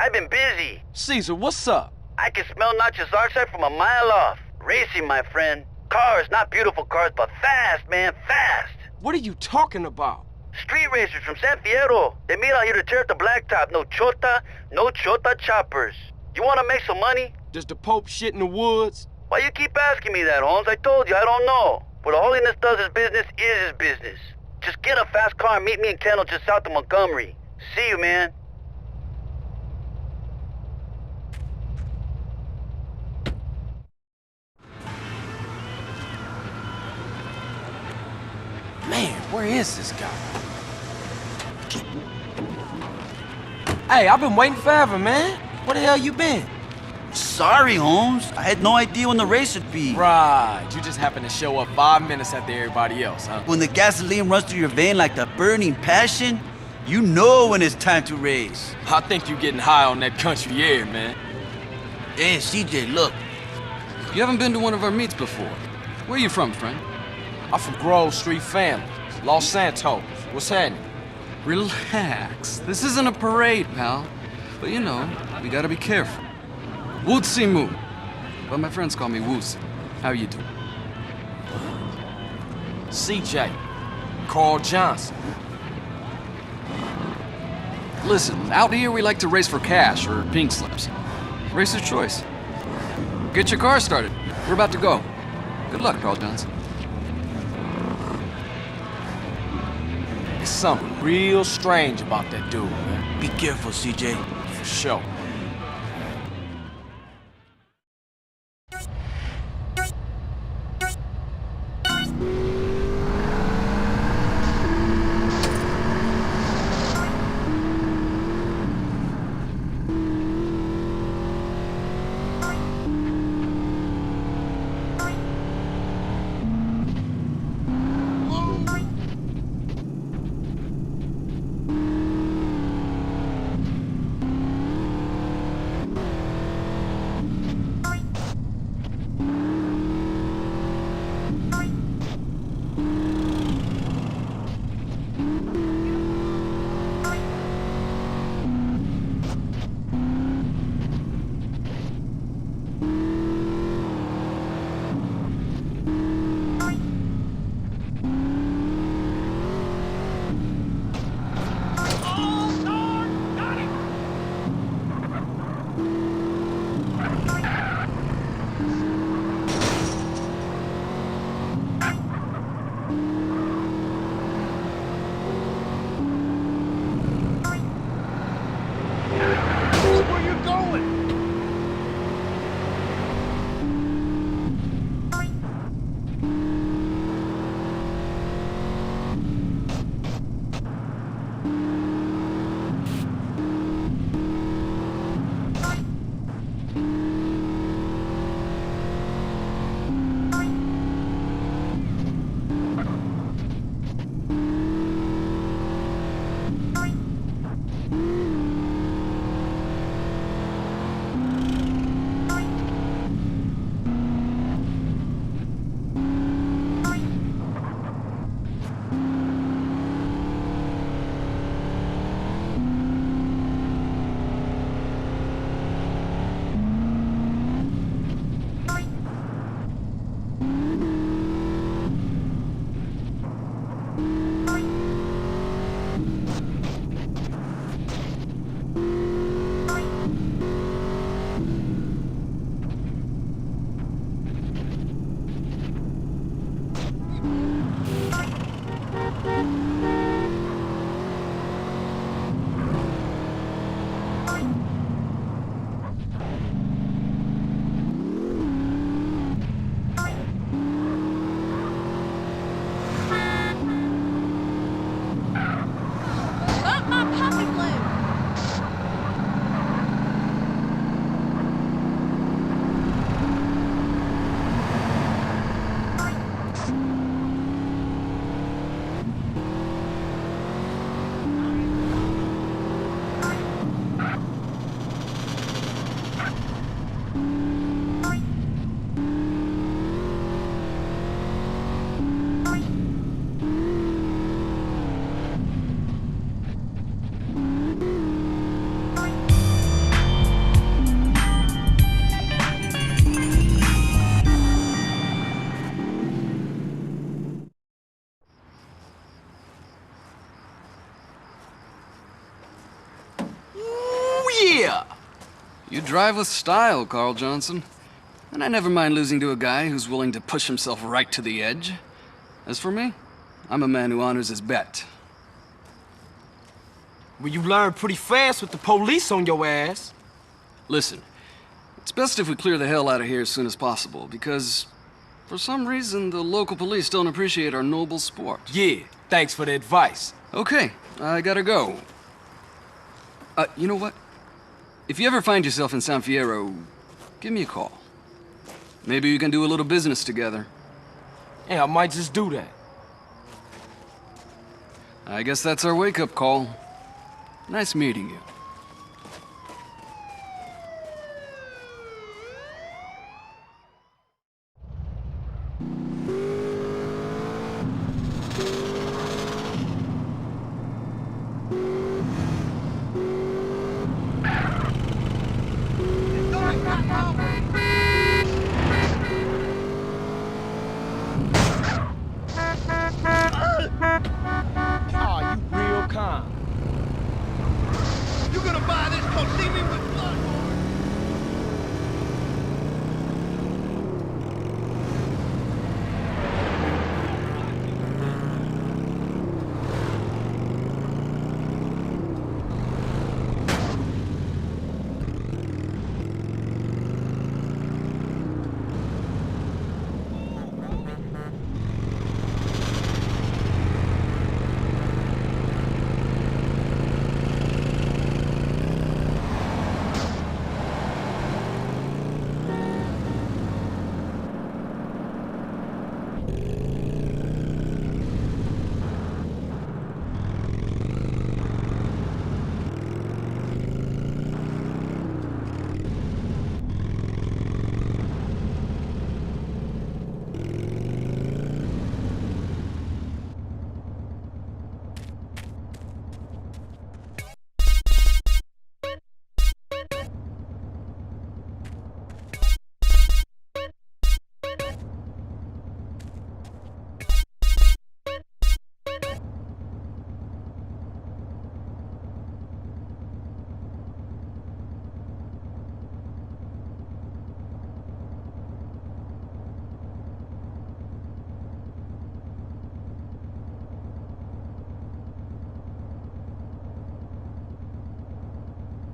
I've been busy. Caesar, what's up? I can smell nitrous oxide from a mile off. Racing, my friend. Cars, not beautiful cars, but fast, man, fast. What are you talking about? Street racers from San Fierro. They meet out here to tear up the blacktop. No chota choppers. You want to make some money? Does the Pope shit in the woods? Why you keep asking me that, Holmes? I told you, I don't know. What Holiness does his business is his business. Just get a fast car and meet me in Kendall just south of Montgomery. See you, man. Man, where is this guy? Hey, I've been waiting forever, man. Where the hell you been? Sorry, Holmes. I had no idea when the race would be. Right, you just happened to show up 5 minutes after everybody else, huh? When the gasoline runs through your vein like the burning passion, you know when it's time to race. I think you getting high on that country air, man. Hey, CJ, look. You haven't been to one of our meets before. Where are you from, friend? I'm from Grove Street family, Los Santos. What's happening? Relax. This isn't a parade, pal. But you know, we gotta be careful. Wootsie Moo. But my friends call me Woosie. How you doing? CJ. Carl Johnson. Listen, out here we like to race for cash or pink slips. Racer's choice. Get your car started. We're about to go. Good luck, Carl Johnson. There's something real strange about that dude, man. Be careful, CJ. For sure. You drive with style, Carl Johnson. And I never mind losing to a guy who's willing to push himself right to the edge. As for me, I'm a man who honors his bet. Well, you learn pretty fast with the police on your ass. Listen, it's best if we clear the hell out of here as soon as possible, because for some reason the local police don't appreciate our noble sport. Yeah, thanks for the advice. Okay, I gotta go. You know what? If you ever find yourself in San Fierro, give me a call. Maybe we can do a little business together. Yeah, I might just do that. I guess that's our wake-up call. Nice meeting you. Aw, you real calm. You gonna buy this? Come see me with